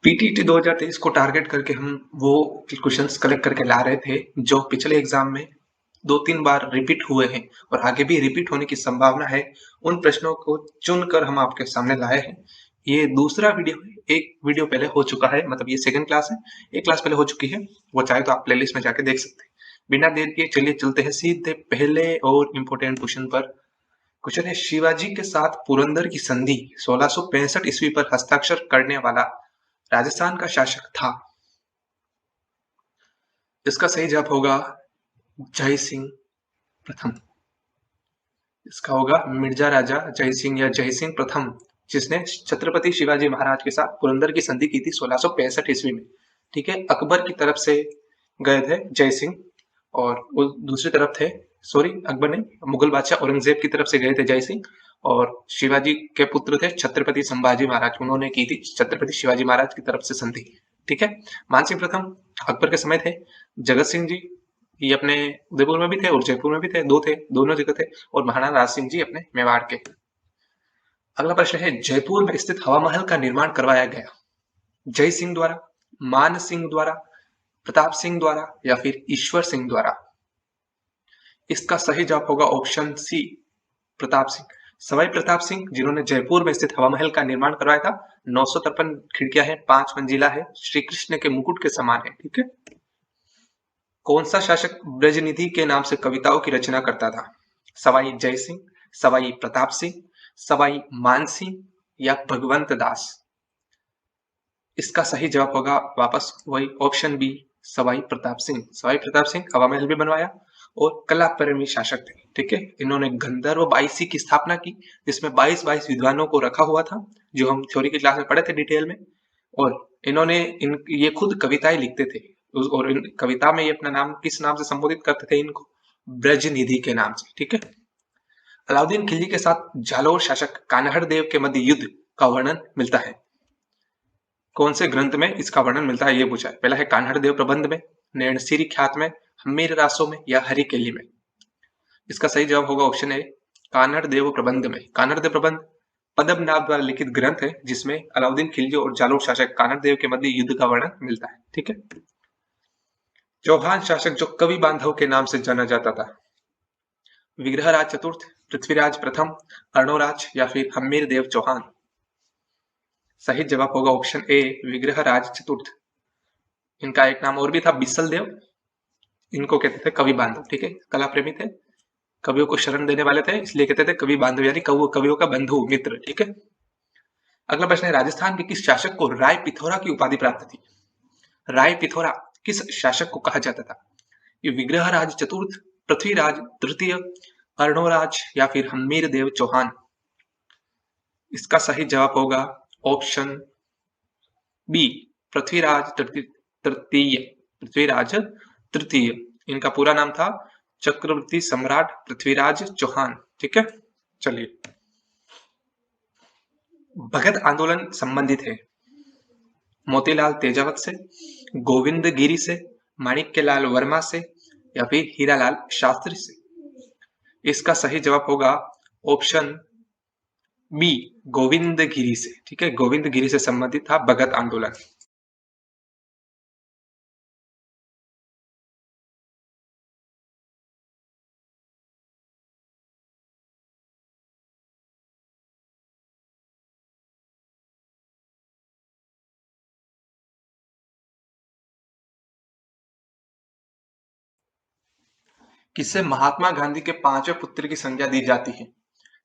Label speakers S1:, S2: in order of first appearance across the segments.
S1: PTT 2023 को target करके हम वो क्वेश्चंस कलेक्ट करके ला रहे थे जो पिछले एग्जाम में 2-3 बार रिपीट हुए हैं और आगे भी रिपीट होने की संभावना है। उन प्रश्नों को चुनकर हम आपके सामने लाए हैं। ये दूसरा वीडियो है, एक वीडियो पहले हो चुका है, मतलब ये सेकंड क्लास है, एक क्लास पहले हो चुकी है, वो चाहे तो आप प्लेलिस्ट में जाके देख सकते हैं। बिना देर किए चलिए चलते हैं सीधे पहले और इम्पोर्टेंट क्वेश्चन पर। क्वेश्चन है, शिवाजी के साथ पुरंदर की संधि 1665 ईस्वी पर हस्ताक्षर करने वाला राजस्थान का शासक था। इसका सही जवाब होगा जय सिंह प्रथम। इसका होगा मिर्जा राजा जय सिंह या जय सिंह प्रथम, जिसने छत्रपति शिवाजी महाराज के साथ पुरंदर की संधि की थी 1665 ईस्वी में। ठीक है, अकबर की तरफ से गए थे जय सिंह और वो दूसरी तरफ थे, सॉरी अकबर नहीं, मुगल बादशाह औरंगजेब की तरफ से गए थे जय सिंह, और शिवाजी के पुत्र थे छत्रपति संभाजी महाराज, उन्होंने की थी छत्रपति शिवाजी महाराज की तरफ से संधि। ठीक है, मानसिंह प्रथम अकबर के समय थे। जगत सिंह जी ये अपने उदयपुर में भी थे और जयपुर में भी थे, दो थे, दोनों जगह थे, और महाराणा राज सिंह जी अपने मेवाड़ के। अगला प्रश्न है, जयपुर में स्थित हवा महल का निर्माण करवाया गया जय सिंह द्वारा, मान सिंह द्वारा, प्रताप सिंह द्वारा या फिर ईश्वर सिंह द्वारा? इसका सही जवाब होगा ऑप्शन सी, प्रताप सिंह। सवाई प्रताप सिंह, जिन्होंने जयपुर में स्थित हवा महल का निर्माण करवाया था। 953 खिड़कियां हैं, 5 मंजिला है, श्री कृष्ण के मुकुट के समान है। ठीक है, कौन सा शासक ब्रजनिधि के नाम से कविताओं की रचना करता था? सवाई जय सिंह, सवाई प्रताप सिंह, सवाई मानसिंह या भगवंत दास? इसका सही जवाब होगा वापस वही ऑप्शन बी, सवाई प्रताप सिंह। सवाई प्रताप सिंह हवा महल भी बनवाया और कला प्रेमी शासक थे। ठीक है, इन्होंने गंधर्व बाईसी की स्थापना की, जिसमें 22 विद्वानों को रखा हुआ था, जो हम थ्योरी की क्लास में पढ़े थे डिटेल में। और इन्होंने ये खुद कविताएं लिखते थे, और इन कविता में ये अपना नाम किस नाम से संबोधित करते थे इनको? ब्रजनिधि के नाम से। ठीक है, अलाउद्दीन खिलजी के साथ जालौर शासक कान्हड़ देव के मध्य युद्ध का वर्णन मिलता है। कौन से ग्रंथ में इसका वर्णन मिलता है ये पूछा है। पहला है कान्हड़ देव प्रबंध में, नैणसीरी ख्यात में, हम्मीर रासों में या हरिकेली में? इसका सही जवाब होगा ऑप्शन ए, कान्हड़ देव प्रबंध में। कान्हड़ देव प्रबंध पद्मनाभ द्वारा लिखित ग्रंथ है, जिसमें अलाउद्दीन खिलजी और जालौर शासक कान्हड़ देव के मध्य युद्ध का वर्णन मिलता है। ठीक है, चौहान शासक जो कवि बांधव के नाम से जाना जाता था? विग्रहराज चतुर्थ, पृथ्वीराज प्रथम, अर्णोराज या फिर हम्मीर देव चौहान? सही जवाब होगा ऑप्शन ए, विग्रहराज चतुर्थ। इनका एक नाम और भी था, बिसल देव। इनको कहते थे कवि बांधव। ठीक है, कला प्रेमी थे, कवियों को शरण देने वाले थे, इसलिए कहते थे कवि बांधव, यानी कवियों का बंधु मित्र। ठीक है, अगला प्रश्न है, राजस्थान के किस शासक को राय पिथौरा की उपाधि प्राप्त थी? राय पिथौरा किस शासक को कहा जाता था? ये विग्रहराज चतुर्थ, पृथ्वीराज तृतीय, अर्णोराज या फिर हम्मीर देव चौहान? इसका सही जवाब होगा ऑप्शन बी, पृथ्वीराज तृतीय। पृथ्वीराज तृतीय, इनका पूरा नाम था चक्रवर्ती सम्राट पृथ्वीराज चौहान। ठीक है, चलिए, भगत आंदोलन संबंधित है मोतीलाल तेजावत से, गोविंद गिरी से, माणिक्यलाल वर्मा से या फिर हीरालाल शास्त्री से? इसका सही जवाब होगा ऑप्शन बी, गोविंद गिरी से। ठीक है, गोविंद गिरी से संबंधित था भगत आंदोलन। किसे महात्मा गांधी के 5वें पुत्र की संज्ञा दी जाती है?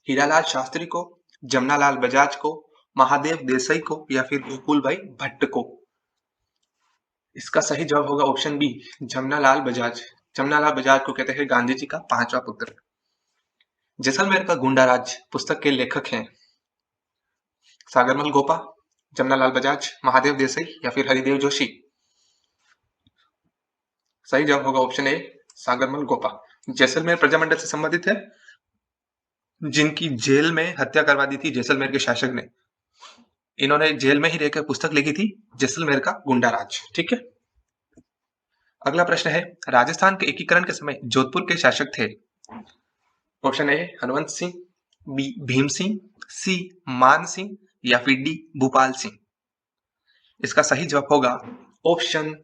S1: हीरालाल शास्त्री को, जमनालाल बजाज को, महादेव देसाई को या फिर गोकुल भाई भट्ट को? इसका सही जवाब होगा ऑप्शन बी, जमनालाल बजाज। जमनालाल बजाज को कहते हैं गांधी जी का 5वां पुत्र। जैसलमेर का गुंडा राज पुस्तक के लेखक हैं सागरमल गोपा, जमनालाल बजाज, महादेव देसाई या फिर हरिदेव जोशी? सही जवाब होगा ऑप्शन ए, सागरमल गोपा। जैसलमेर प्रजामंडल से संबंधित है, जिनकी जेल में हत्या करवा दी थी जैसलमेर के शासक ने। इन्होंने जेल में ही रहकर पुस्तक लिखी थी, जैसलमेर का गुंडा राज। ठीक है, अगला प्रश्न है, राजस्थान के एकीकरण के समय जोधपुर के शासक थे? Option A, Hanumant Singh, B Bhim Singh, C Man Singh या फिर डी भूपाल सिंह? इसका सही जवाब होगा ऑप्शन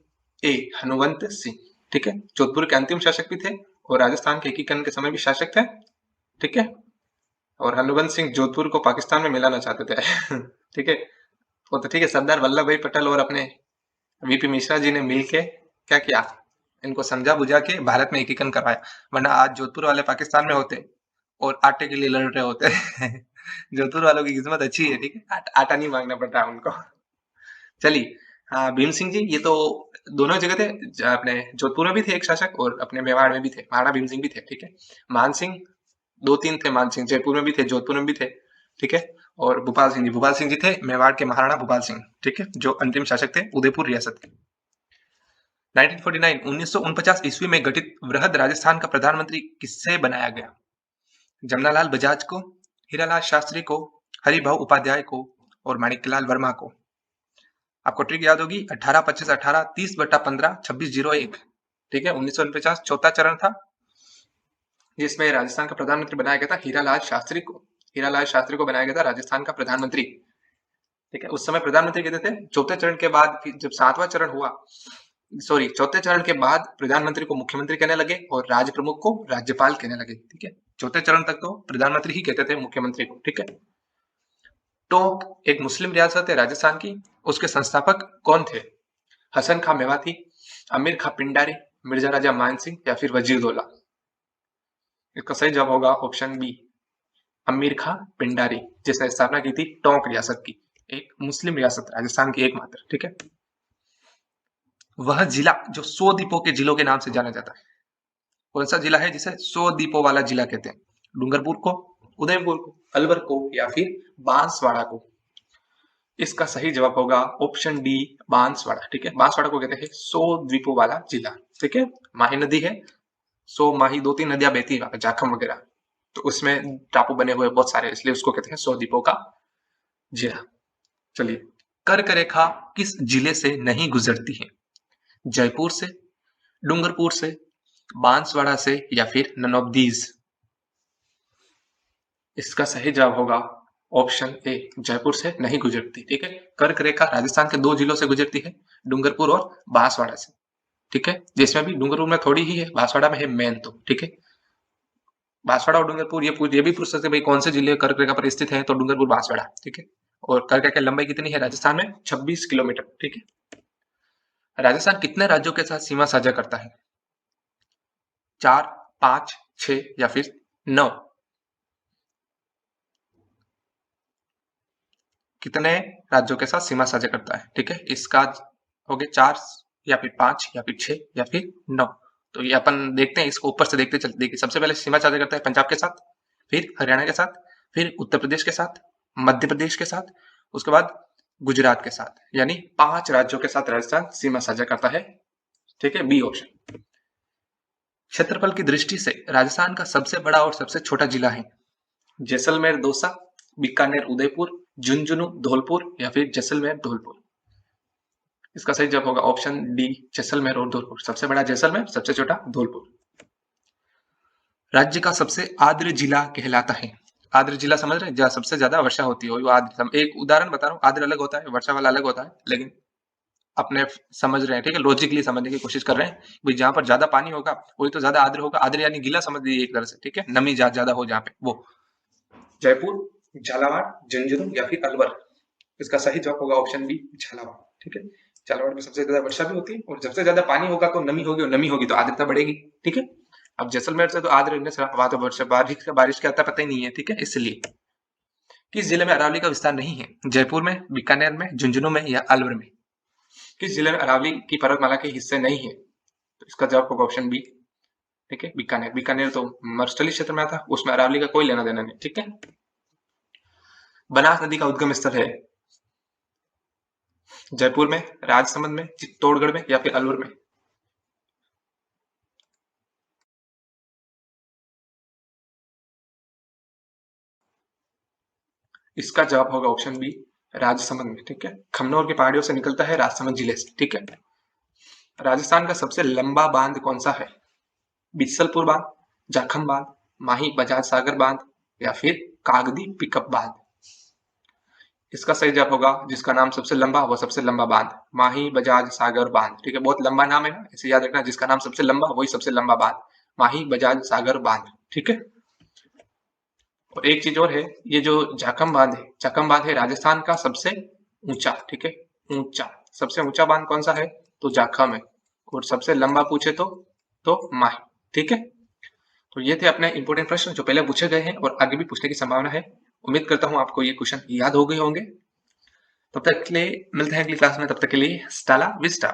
S1: ए, हनुमंत सिंह। ठीक है, जोधपुर के अंतिम शासक भी थे और राजस्थान के एकीकरण के समय भी शासक थे। ठीक है, और हनुमंत सिंह जोधपुर को पाकिस्तान में मिलाना चाहते थे। ठीक है, वो तो ठीक है, सरदार वल्लभ भाई पटेल और अपने वीपी मिश्रा जी ने मिलके क्या किया, इनको समझा बुझा के भारत में एकीकरण करवाया, वरना आज जोधपुर वाले पाकिस्तान में होते और आटे के लिए लड़ रहे होते। जोधपुर वालों की किस्मत अच्छी है, ठीक है, आटा नहीं मांगना पड़ता उनको। चलिए, हाँ, भीम सिंह जी ये तो दोनों जगह थे, अपने जोधपुर में भी थे एक शासक और अपने मेवाड़ में भी थे, महाराणा भीम सिंह भी थे। ठीक है, मान सिंह दो तीन थे, मान सिंह जयपुर में भी थे, जोधपुर में भी थे। ठीक है, और भूपाल सिंह जी थे मेवाड़ के महाराणा भूपाल सिंह। ठीक है, जो अंतिम शासक थे उदयपुर रियासत के। 1949 1949 ईस्वी में गठित वृहद राजस्थान का प्रधानमंत्री किससे बनाया गया? जमनालाल बजाज को, हीरालाल शास्त्री को, हरिभाऊ उपाध्याय को और माणिक्यलाल वर्मा को। आपको ट्रिक याद होगी, 18 25 18 30/15 2601। ठीक है, 1949 चौथा चरण था जिसमें राजस्थान का प्रधानमंत्री बनाया गया था हीरालाल शास्त्री को। हीरालाल शास्त्री को बनाया गया था राजस्थान का प्रधानमंत्री। ठीक है, उस समय प्रधानमंत्री कहते थे। चौथे चरण के बाद जब सातवां चरण हुआ, सॉरी, चौथे चरण के बाद प्रधानमंत्री को मुख्यमंत्री कहने लगे और राज्य प्रमुख को राज्यपाल कहने लगे। ठीक है, चौथे चरण तक तो प्रधानमंत्री ही कहते थे मुख्यमंत्री को। ठीक है, टोंक एक मुस्लिम रियासत है राजस्थान की, उसके संस्थापक कौन थे? हसन खां मेवाती, अमीर खां पिंडारी, मिर्जा राजा मानसिंह या फिर वजीरउद्दौला। इसका सही जवाब होगा ऑप्शन बी, अमीर खां पिंडारी, जिसने स्थापना की थी टोंक रियासत की, एक मुस्लिम रियासत राजस्थान की एकमात्र। ठीक है, वह जिला जो 100 द्वीपों के जिलों के नाम से जाना जाता है, कौन सा जिला है जिसे 100 द्वीपों वाला जिला कहते हैं? डूंगरपुर को, उदयपुर को, अलवर को या फिर बांसवाड़ा को। इसका सही जवाब होगा ऑप्शन डी, बांसवाड़ा। ठीक है, बांसवाड़ा को कहते हैं 100 द्वीपों वाला जिला। ठीक है, माही नदी है, 100 माही, 2-3 नदियां बहती है, जाखम वगैरह, तो उसमें टापू बने हुए बहुत सारे, इसलिए उसको कहते हैं 100 द्वीपों का जिला। चलिए, कर्क रेखा किस जिले से नहीं गुजरती है? जयपुर से, डूंगरपुर से, बांसवाड़ा से या फिर नन ऑफ दीज। इसका सही जवाब होगा ऑप्शन ए, जयपुर से नहीं गुजरती। ठीक है, कर्क रेखा राजस्थान के 2 जिलों से गुजरती है, डूंगरपुर और बांसवाड़ा से। ठीक है, जिसमें भी डूंगरपुर में थोड़ी ही है, बांसवाड़ा में है मेन। तो ठीक है, बांसवाड़ा और डूंगरपुर ये भी पूछ सकते भाई कौन से जिले कर्क रेखा पर स्थित है, तो डूंगरपुर बांसवाड़ा। ठीक है, और कर्क रेखा की लंबाई कितनी है राजस्थान में? 26 किलोमीटर। ठीक है, राजस्थान कितने राज्यों के साथ सीमा साझा करता है? 4, 5, 6 या फिर 9? कितने राज्यों के साथ सीमा साझा करता है? ठीक है, इसका हो गया 4 या फिर 5 या फिर 6 या फिर 9। तो ये अपन देखते हैं, इसको ऊपर से देखते चलते। देखिए, सबसे पहले सीमा साझा करता है पंजाब के साथ, फिर हरियाणा के साथ, फिर उत्तर प्रदेश के साथ, मध्य प्रदेश के साथ, उसके बाद गुजरात के साथ, यानी 5 राज्यों के साथ राजस्थान सीमा साझा करता है। ठीक है, बी ऑप्शन। क्षेत्रफल की दृष्टि से राजस्थान का सबसे बड़ा और सबसे छोटा जिला है? जैसलमेर दौसा, बीकानेर उदयपुर, झुंझुनू धौलपुर या फिर जैसलमेर धौलपुर। इसका सही जवाब होगा ऑप्शन डी, जैसलमेर और धौलपुर। सबसे बड़ा जैसलमेर, सबसे छोटा धौलपुर। राज्य का सबसे आर्द्र जिला कहलाता है? आर्द्र जिला समझ रहे हैं, जहाँ सबसे ज्यादा वर्षा होती है, वो आर्द्र। एक उदाहरण बता रहा हूँ, आर्द्र अलग होता है, वर्षा वाला अलग होता है, लेकिन अपने समझ रहे हैं। ठीक है, लॉजिकली समझने की कोशिश कर रहे हैं भाई, जहां पर ज्यादा पानी होगा वही तो ज्यादा आर्द्र होगा। आर्द्र यानी गीला समझ लीजिए एक तरह से। ठीक है, नमी ज्यादा हो जहाँ पे, वो। जयपुर, झालावाड़, झुंझुनू या फिर अलवर। इसका सही जवाब होगा ऑप्शन बी, झालावाड़। ठीक है, झालावाड़ में सबसे ज्यादा वर्षा भी होती है और सबसे ज्यादा पानी होगा तो नमी होगी, और नमी होगी तो आर्द्रता बढ़ेगी। ठीक है, अब जैसलमेर से तो आर्द्र रहने से वहां तो वर्षा, बारिश का आता पता ही नहीं है। ठीक है, इसलिए किस जिले में अरावली का विस्तार नहीं है? जयपुर में, बीकानेर में, झुंझुनू में या अलवर में? किस जिले में अरावली की पर्वतमाला के हिस्से नहीं है? तो इसका जवाब होगा ऑप्शन बी। ठीक है, बीकानेर। बीकानेर तो मरुस्थलीय क्षेत्र में आता, उसमें अरावली का कोई लेना देना नहीं। ठीक है, बनास नदी का उद्गम स्थल है जयपुर में, राजसमंद में, चित्तौड़गढ़ में या फिर अलवर में? इसका जवाब होगा ऑप्शन बी, राजसमंद में। ठीक है, खमनोर की पहाड़ियों से निकलता है राजसमंद जिले से। ठीक है, राजस्थान का सबसे लंबा बांध कौन सा है? बिसलपुर बांध, जाखम बांध, माही बजाज सागर बांध या फिर कागदी पिकअप बांध? इसका सही जवाब होगा जिसका नाम सबसे लंबा वो सबसे लंबा बांध, माही बजाज सागर बांध। ठीक है, बहुत लंबा नाम है ना, इसे याद रखना, जिसका नाम सबसे लंबा वही सबसे लंबा बांध, माही बजाज सागर बांध। ठीक है, और एक चीज और है, ये जो जाखम बांध है, जाखम बांध है राजस्थान का सबसे ऊंचा। ठीक है, ऊंचा, सबसे ऊंचा बांध कौन सा है, तो जाखम है। और सबसे लंबा पूछे तो माही। ठीक है, तो ये थे अपने इंपोर्टेंट प्रश्न जो पहले पूछे गए हैं और आगे भी पूछने की संभावना है। उम्मीद करता हूँ आपको ये क्वेश्चन याद हो गए होंगे। तब तक के लिए मिलते हैं अगली क्लास में, तब तक के लिए स्टाला विस्टा।